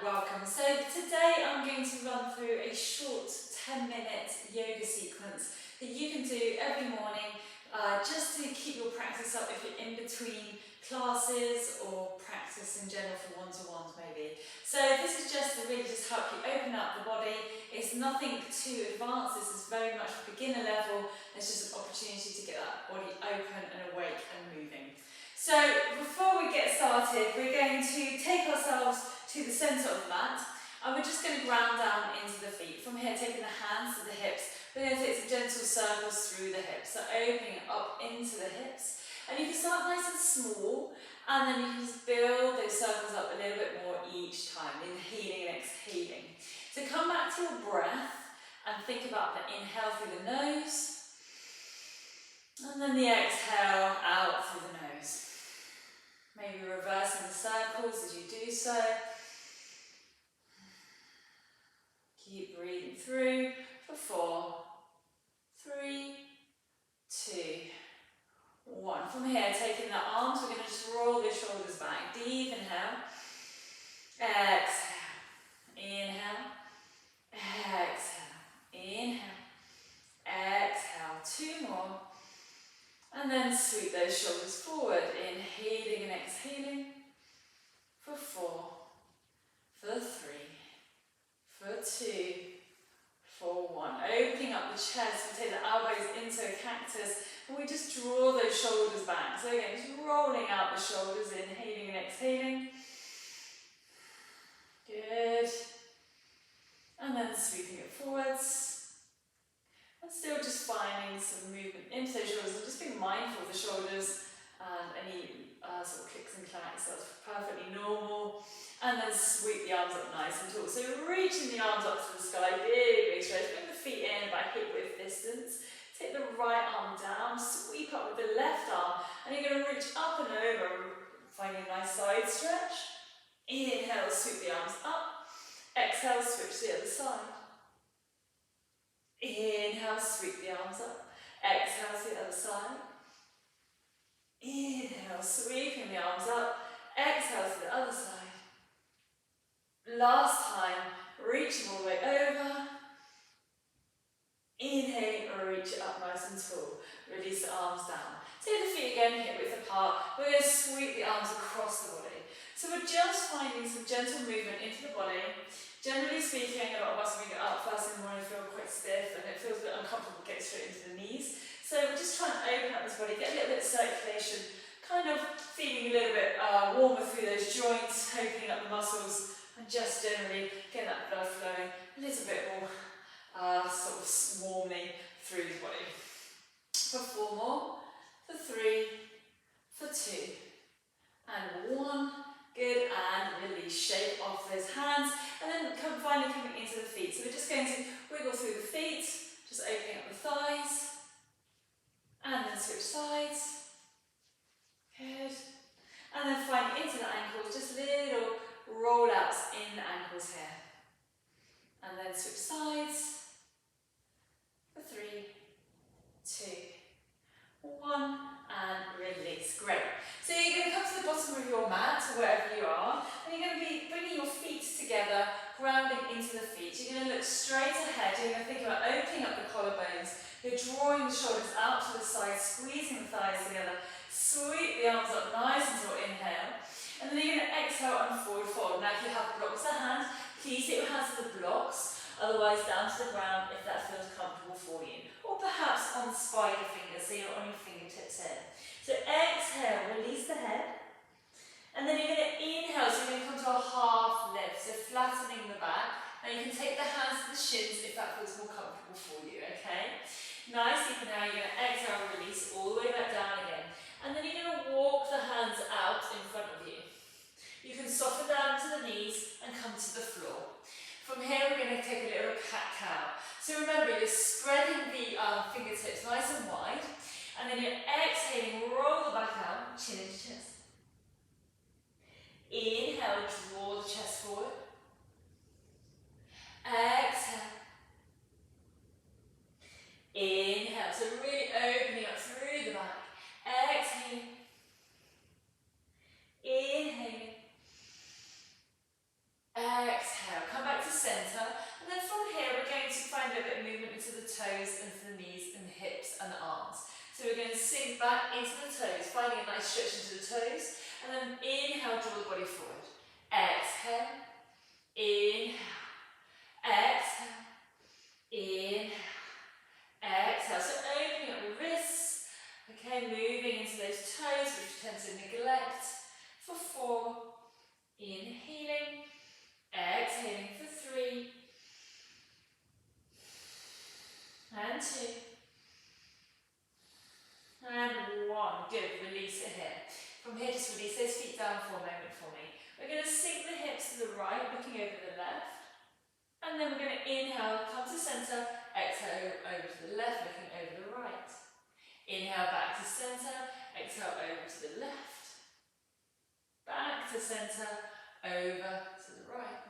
welcome. So today I'm going to run through a short 10-minute yoga sequence that you can do every morning just to keep your practice up if you're in between classes or practice in general for one-to-ones maybe. So this is just to really just help you open up the body. It's nothing too advanced, this is very much beginner level. It's just an opportunity to get that body open and awake and moving. So before we get started, we're going to take ourselves to the centre of the mat and we're just going to ground down into the feet. From here, taking the hands to the hips, we're going to take some gentle circles through the hips, so opening up into the hips. And you can start nice and small, and then you can just build those circles up a little bit more each time, inhaling and exhaling. So come back to your breath and think about the inhale through the nose, and then the exhale out through the nose. Maybe reversing the circles as you do so. Keep breathing through for 4, 3, 2, 1. From here, taking the arms, we're going to just roll the shoulders back. Deep inhale. Exhale. Inhale. Exhale. Inhale. Exhale. 2 more. And then sweep those shoulders forward, inhaling and exhaling for 4, for 3, for 2, for 1. Opening up the chest, we take the elbows into a cactus and we just draw those shoulders back. So again, just rolling out the shoulders, inhaling and exhaling. Good. And then sweeping it forwards. And still just finding some movement into those shoulders and just being mindful of the shoulders and any sort of clicks and clacks. That's perfectly normal. And then sweep the arms up nice and tall. So reaching the arms up to the sky, big stretch. Bring the feet in about hip width distance. Take the right arm down, sweep up with the left arm. And you're going to reach up and over, finding a nice side stretch. Inhale, sweep the arms up. Exhale, switch to the other side. Inhale, sweep the arms up. Exhale to the other side. Inhale, sweeping the arms up. Exhale to the other side. Last time, reaching all the way over. Inhaling, reach it up nice and tall. Release the arms down. Take the feet again, hip width apart. We're going to sweep the arms across the body. So we're just finding some gentle movement into the body. Generally speaking, a lot of us, when we get up first in the morning, feel quite stiff and it feels a bit uncomfortable getting straight into the knees. So we're just trying to open up this body, get a little bit of circulation, kind of feeling a little bit warmer through those joints, opening up the muscles, and just generally get that blood flowing a little bit more sort of warmly through the body. For 4 more, for 3, for 2, and 1. Good, and release. Shake off those hands, and then finally coming into the feet. So we're just going to wiggle through the feet, just opening up the thighs, and then switch sides. Good. And then finally into the ankles, just little roll outs in the ankles here. And then switch sides. For 3, 2, 1, and release. Great. So you're going to come to the bottom of your mat, wherever you are, and you're going to be bringing your feet together, grounding into the feet. You're going to look straight ahead. You're going to think about opening up the collarbones. You're drawing the shoulders out to the side, squeezing the thighs together. Sweep the arms up nice until inhale. And then you're going to exhale and forward fold. Now if you have blocks to hand, please take your hands to the blocks, otherwise down to the ground if that feels comfortable for you. Or perhaps on spider fingers, so you're on your fingertips here. So exhale, release the head. And then you're going to inhale, so you're going to come to a half lift, so flattening the back. Now you can take the hands to the shins if that feels more comfortable for you, okay? Nice, now you're going to exhale and release all the way back down again. And then you're going to walk the hands out in front of you. You can soften down to the knees and come to the floor. From here we're going to take a little cat-cow. So remember, you're spreading the fingertips nice and wide. And then you're exhaling, roll the back out, chin into chest. Inhale, draw the chest forward. Exhale. Inhale, so really opening up through the back. Exhaling. Inhaling. into the toes, into the knees and the hips and the arms. So we're going to sink back into the toes, finding a nice stretch into the toes, and then inhale, draw the body forward. Exhale, inhale, exhale, inhale, exhale. So opening up the wrists, okay, moving into those toes which we tend to neglect for 4, inhaling, exhaling for 3, and 2, and 1. Good, release it here. From here, just release those feet down for a moment for me. We're going to sink the hips to the right, looking over the left. And then we're going to inhale, come to centre, exhale over to the left, looking over the right. Inhale back to centre, exhale over to the left. Back to centre, over to the right.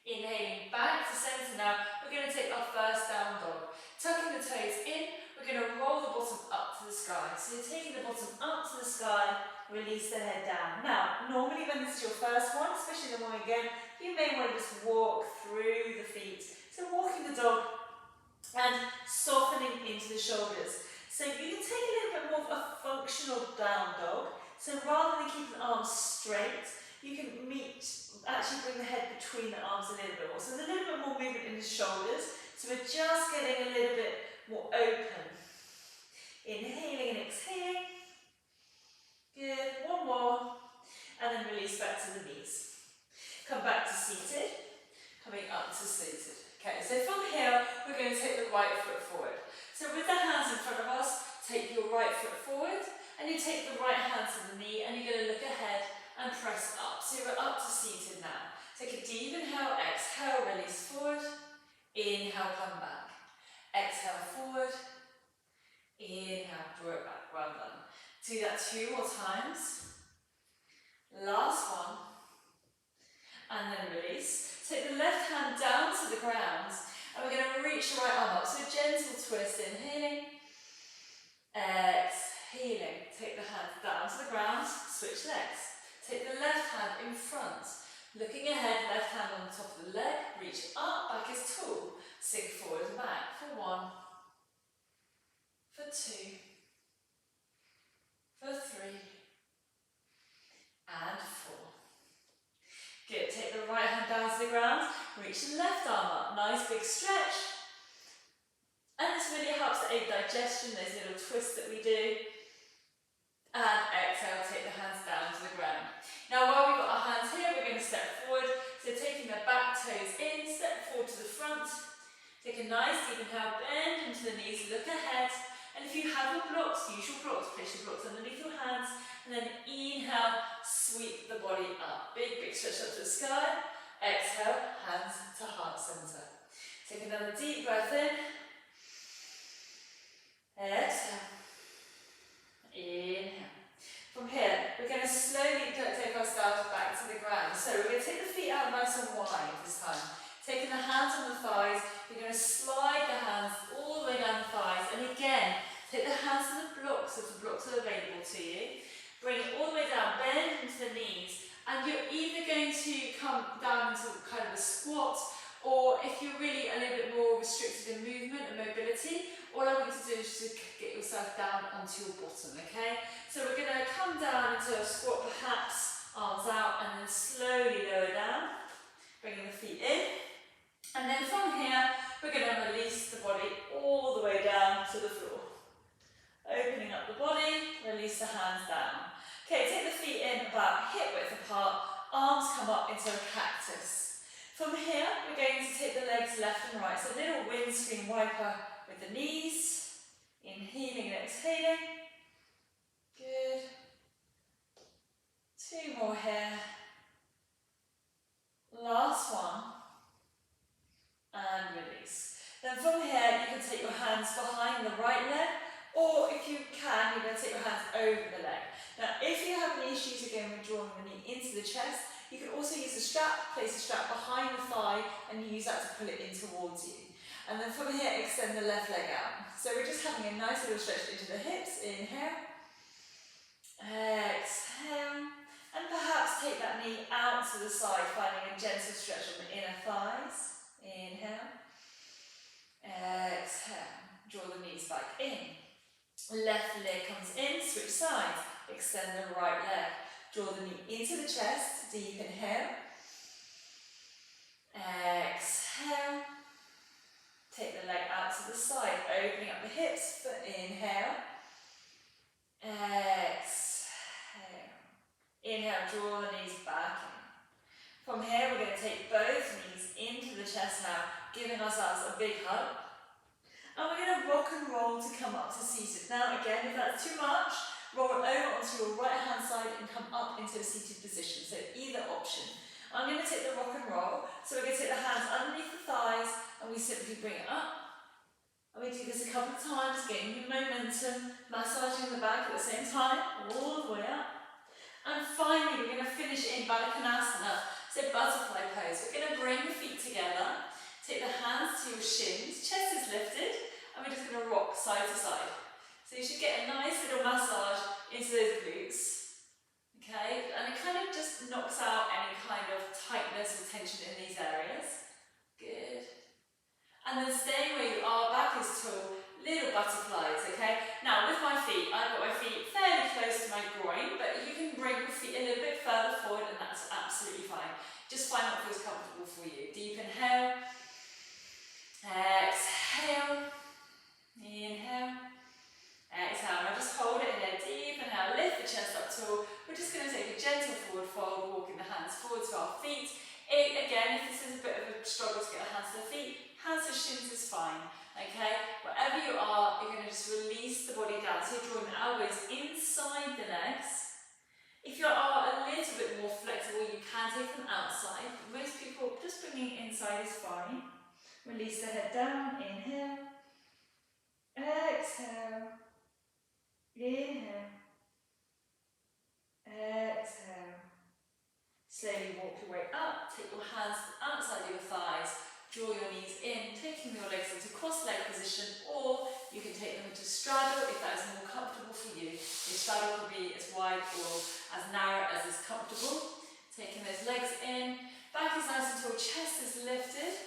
Inhaling back to centre now, we're going to take our first down dog. Tucking the toes in, we're going to roll the bottom up to the sky. So you're taking the bottom up to the sky, release the head down. Now, normally when this is your first one, especially the morning again, you may want to just walk through the feet. So walking the dog and softening into the shoulders. So you can take a little bit more of a functional down dog. So rather than keeping the arms straight, you can actually bring the head between the arms a little bit more. So there's a little bit more movement in the shoulders. So we're just getting a little bit more open. Inhaling and exhaling. Good, one more. And then release back to the knees. Come back to seated. Coming up to seated. Okay, so from here, we're going to take the right foot forward. So with the hands in front of us, take your right foot forward. And you take the right hand to the knee and you're going to look ahead and press up. So we're up to seated now. Take a deep inhale, exhale, release forward. Inhale, come back. Exhale, forward. Inhale, draw it back. Well done. Do that 2 more times. Last one. And then release. Take the left hand down to the ground. And we're going to reach the right arm up. So gentle twist, inhaling. Exhaling. Take the hand down to the ground. Switch legs. Take the left hand in front. Looking ahead, left hand on the top of the leg. Reach up, back is tall. Sink forward and back for 1. For 2. For 3. And 4. Good, take the right hand down to the ground. Reach the left arm up. Nice big stretch. And this really helps to aid digestion, those little twists that we do. And exhale, take the hands down to the ground. Now while we've got our hands here, we're going to step forward. So taking the back toes in, step forward to the front. Take a nice deep inhale, bend into the knees, look ahead. And if you have your blocks, use your blocks, place your blocks underneath your hands. And then inhale, sweep the body up. Big, big stretch up to the sky. Exhale, hands to heart centre. Take another deep breath in. Exhale. Inhale. From here, we're going to slowly take ourselves back to the ground. So we're going to take the feet out nice and wide this time. Taking the hands on the thighs, you're going to slide the hands all the way down the thighs. And again, take the hands to the blocks if the blocks are available to you. Bring it all the way down, bend into the knees. And you're either going to come down into kind of a squat, or if you're really a little bit more restricted in movement and mobility, all I want you to do is just get yourself down onto your bottom, okay? So we're going to come down into a squat perhaps, arms out, and then slowly lower down, bringing the feet in. And then from here, we're going to release the body all the way down to the floor. Opening up the body, release the hands down. Okay, take the feet in about hip width apart, arms come up into a cactus. From here, we're going to take the legs left and right. So a little windscreen wiper with the knees. Inhaling and exhaling. Good. 2 more here. Last one. And release. Then from here, you can take your hands behind the right leg, or if you can, you're going to take your hands over the leg. Now, if you have any issues again with drawing the knee into the chest, you can also use the strap, place the strap behind the thigh, and use that to pull it in towards you. And then from here, extend the left leg out. So we're just having a nice little stretch into the hips. Inhale. Exhale. And perhaps take that knee out to the side, finding a gentle stretch on the inner thighs. Inhale. Exhale, draw the knees back in. Left leg comes in, switch sides. Extend the right leg. Draw the knee into the chest, deep inhale. Exhale. Take the leg out to the side, opening up the hips for inhale. Exhale. Inhale, draw the knees back in. From here, we're going to take both knees into the chest now, giving ourselves a big hug. And we're going to rock and roll to come up to seated. Now again, if that's too much, roll it over onto your right hand side and come up into a seated position. So either option. I'm going to take the rock and roll. So we're going to take the hands underneath the thighs and we simply bring it up. And we do this a couple of times, gaining momentum, massaging the back at the same time, all the way up. And finally, we're going to finish in Baddha Konasana, so butterfly pose. We're going to bring the feet together, take the hands to your shins, chest is lifted, and we're just going to rock side to side. So you should get a nice little massage into those glutes. Okay, and it kind of just knocks out any kind of tightness or tension in these areas. Good. And then staying where you are, back is tall, little butterflies, okay? Now with my feet, I've got my feet fairly close to my groin, but you can bring your feet a little bit further forward and that's absolutely fine. Just find what feels comfortable for you. Deep inhale. Exhale. Inhale. Exhale. Now just hold it here. Deep inhale. Lift the chest up tall. We're just going to take a gentle forward fold, walking the hands forward to our feet. Again, if this is a bit of a struggle to get the hands to the feet, hands to shins is fine. Okay, wherever you are, you're going to just release the body down. So you're drawing the elbows inside the legs. If you are a little bit more flexible, you can take them outside. But most people, just bringing it inside is fine. Release the head down, inhale. Exhale. Inhale. Exhale. Slowly walk your way up, take your hands outside your thighs, draw your knees in, taking your legs into cross-leg position, or you can take them into straddle if that is more comfortable for you. Your straddle can be as wide or as narrow as is comfortable. Taking those legs in, back is nice and tall, chest is lifted.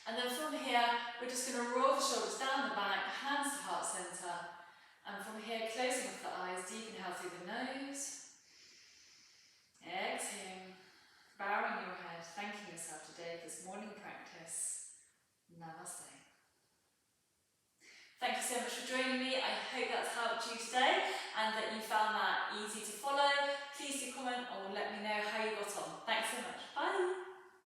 And then from here, we're just going to roll the shoulders down the back, hands to heart centre. And from here, closing off the eyes, deep inhale through the nose. Exhale, bowing your head, thanking yourself today for this morning practice. Namaste. Thank you so much for joining me. I hope that's helped you today and that you found that easy to follow. Please do comment or let me know